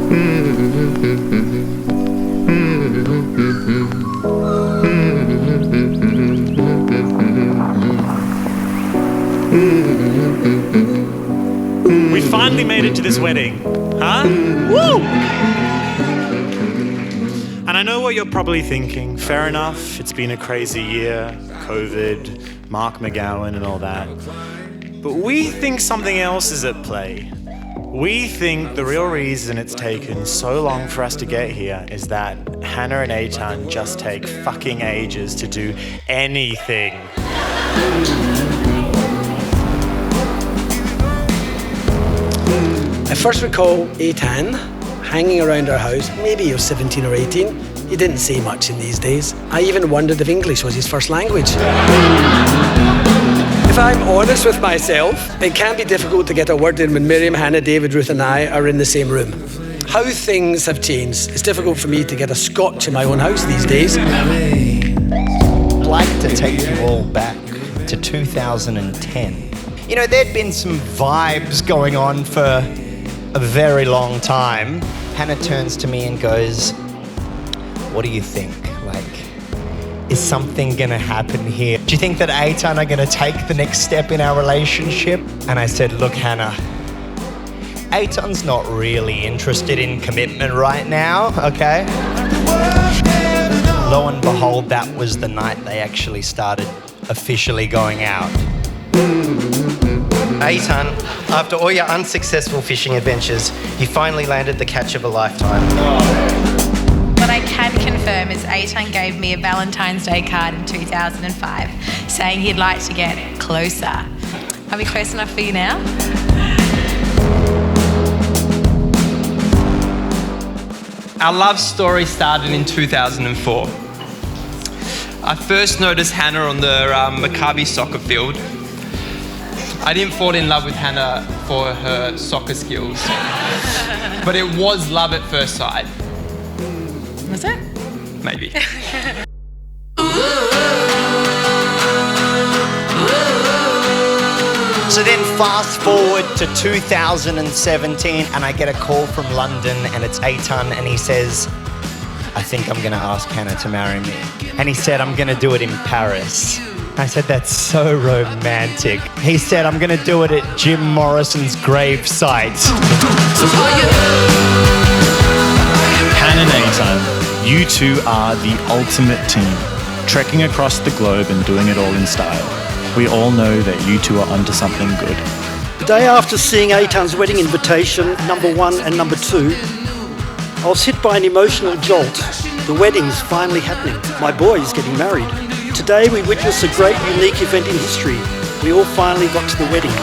We finally made it to this wedding, huh? Woo! And I know what you're probably thinking. Fair enough, it's been a crazy year, COVID, Mark McGowan and all that. But we think something else is at play. We think the real reason it's taken so long for us to get here is that Hannah and Eitan just take fucking ages to do anything. I first recall Eitan hanging around our house. Maybe he was 17 or 18. He didn't say much in these days. I even wondered if English was his first language. If I'm honest with myself, it can be difficult to get a word in when Miriam, Hannah, David, Ruth and I are in the same room. How things have changed. It's difficult for me to get a scotch in my own house these days. I'd like to take you all back to 2010. You know, there'd been some vibes going on for a very long time. Hannah turns to me and goes, "What do you think? Is something gonna happen here? Do you think that Eitan are gonna take the next step in our relationship?" And I said, "Look, Hannah, Eitan's not really interested in commitment right now, okay?" Lo and behold, that was the night they actually started officially going out. Eitan, after all your unsuccessful fishing adventures, you finally landed the catch of a lifetime. What I can confirm is Eitan gave me a Valentine's Day card in 2005 saying he'd like to get closer. Are we close enough for you now? Our love story started in 2004. I first noticed Hannah on the Maccabi soccer field. I didn't fall in love with Hannah for her soccer skills, but it was love at first sight. Was it? Maybe. So then fast forward to 2017 and I get a call from London and it's Eitan and he says, "I think I'm gonna ask Hannah to marry me." And he said, "I'm gonna do it in Paris." I said, "That's so romantic." He said, "I'm gonna do it at Jim Morrison's grave site." Hannah and Eitan, you two are the ultimate team, trekking across the globe and doing it all in style. We all know that you two are onto something good. The day after seeing Eitan's wedding invitation, number 1 and number 2, I was hit by an emotional jolt. The wedding's finally happening. My boy is getting married. Today we witness a great, unique event in history. We all finally got to the wedding.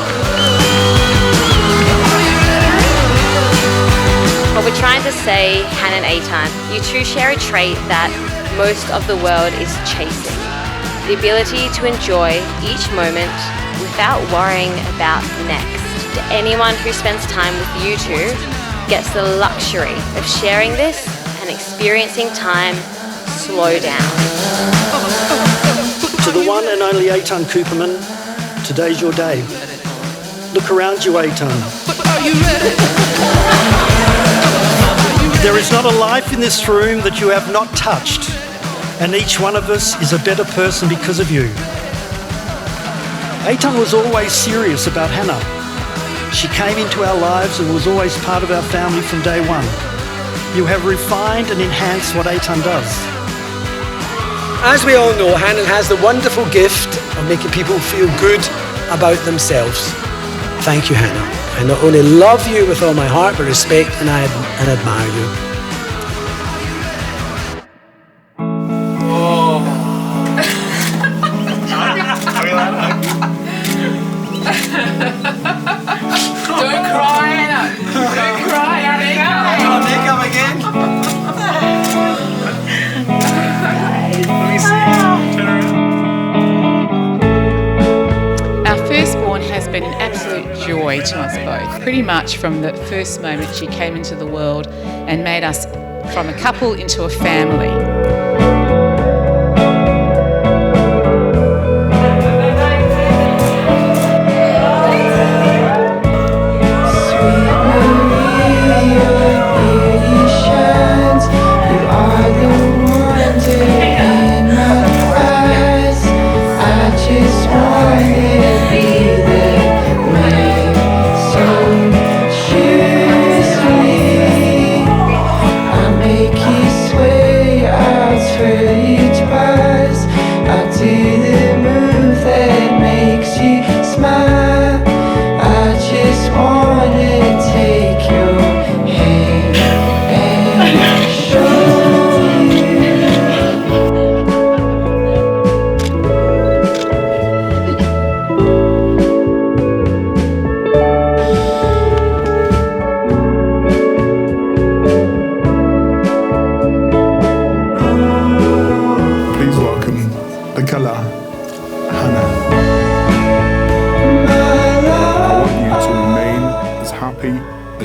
What we're trying to say, Hannah and Eitan, you two share a trait that most of the world is chasing. The ability to enjoy each moment without worrying about next. Anyone who spends time with you two gets the luxury of sharing this and experiencing time slow down. To the one and only Eitan Cooperman, today's your day. Look around you, Eitan. There is not a life in this room that you have not touched, and each one of us is a better person because of you. Eitan was always serious about Hannah. She came into our lives and was always part of our family from day one. You have refined and enhanced what Eitan does. As we all know, Hannah has the wonderful gift of making people feel good about themselves. Thank you, Hannah. I not only love you with all my heart, but respect and admire you. Don't cry, Anna. Don't cry, Anna. Oh, they come again. Let me see. Turn around. Our firstborn has been an absolute joy to us both. Pretty much from the first moment she came into the world and made us from a couple into a family.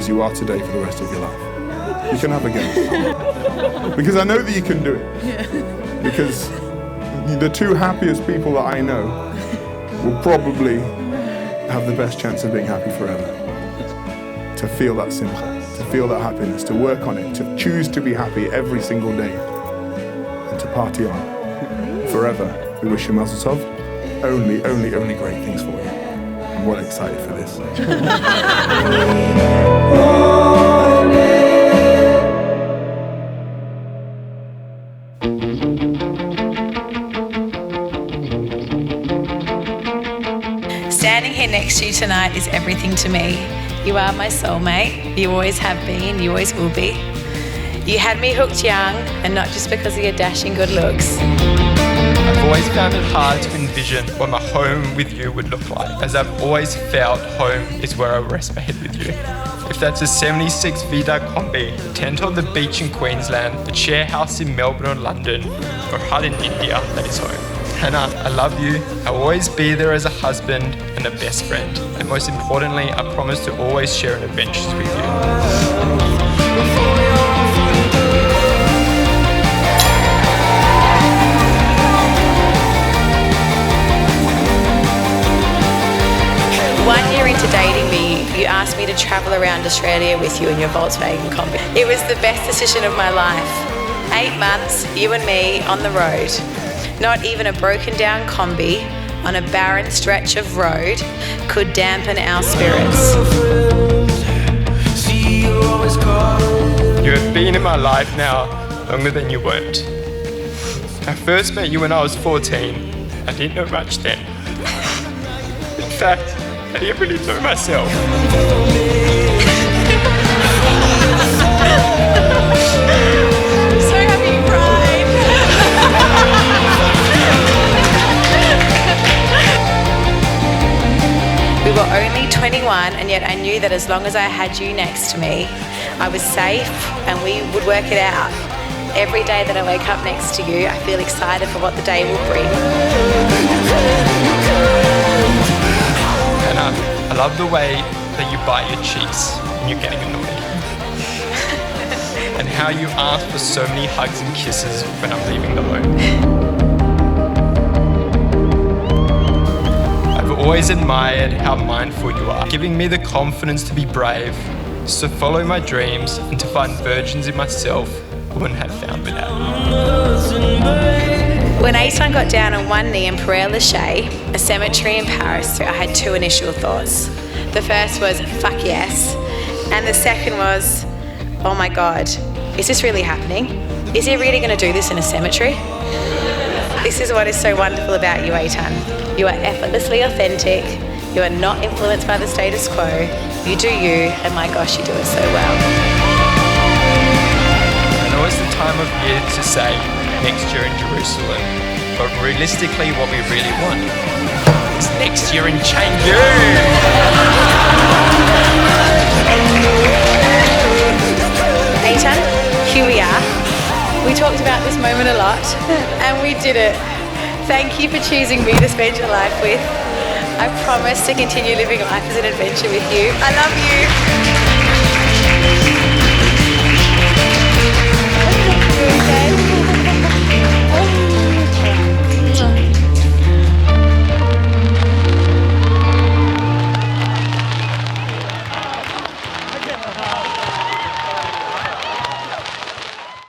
as you are today for the rest of your life. You can have a go. Because I know that you can do it. Because the two happiest people that I know will probably have the best chance of being happy forever. To feel that simcha, to feel that happiness, to work on it, to choose to be happy every single day, and to party on forever. We wish you mazel tov. Only great things for you. I'm well excited for this. Standing here next to you tonight is everything to me. You are my soulmate. You always have been. You always will be. You had me hooked young, and not just because of your dashing good looks. I've always found it hard to envision what my home with you would look like, as I've always felt home is where I rest my head with you. If that's a 76-Vida combi, tent on the beach in Queensland, a share house in Melbourne or London, or hut in India, that is home. Hannah, I love you. I'll always be there as a husband and a best friend. And most importantly, I promise to always share in adventures with you. Into dating me, you asked me to travel around Australia with you in your Volkswagen combi. It was the best decision of my life. 8 months, you and me on the road. Not even a broken down combi on a barren stretch of road could dampen our spirits. You have been in my life now longer than you weren't. I first met you when I was 14. I didn't know much then. In fact, I didn't really know myself. So happy you cried. We were only 21, and yet I knew that as long as I had you next to me, I was safe and we would work it out. Every day that I wake up next to you, I feel excited for what the day will bring. I love the way that you bite your cheeks when you're getting annoyed. And how you ask for so many hugs and kisses when I'm leaving alone. I've always admired how mindful you are, giving me the confidence to be brave, to follow my dreams, and to find virgins in myself I wouldn't have found without you. When Eitan got down on one knee in Père Lachaise, a cemetery in Paris, I had two initial thoughts. The first was, fuck yes. And the second was, oh my God, is this really happening? Is he really going to do this in a cemetery? This is what is so wonderful about you, Eitan. You are effortlessly authentic. You are not influenced by the status quo. You do you, and my gosh, you do it so well. I know it's the time of year to say, next year in Jerusalem, but realistically what we really want is next year in Chengdu. Eitan, here we are. We talked about this moment a lot and we did it. Thank you for choosing me to spend your life with. I promise to continue living life as an adventure with you. I love you.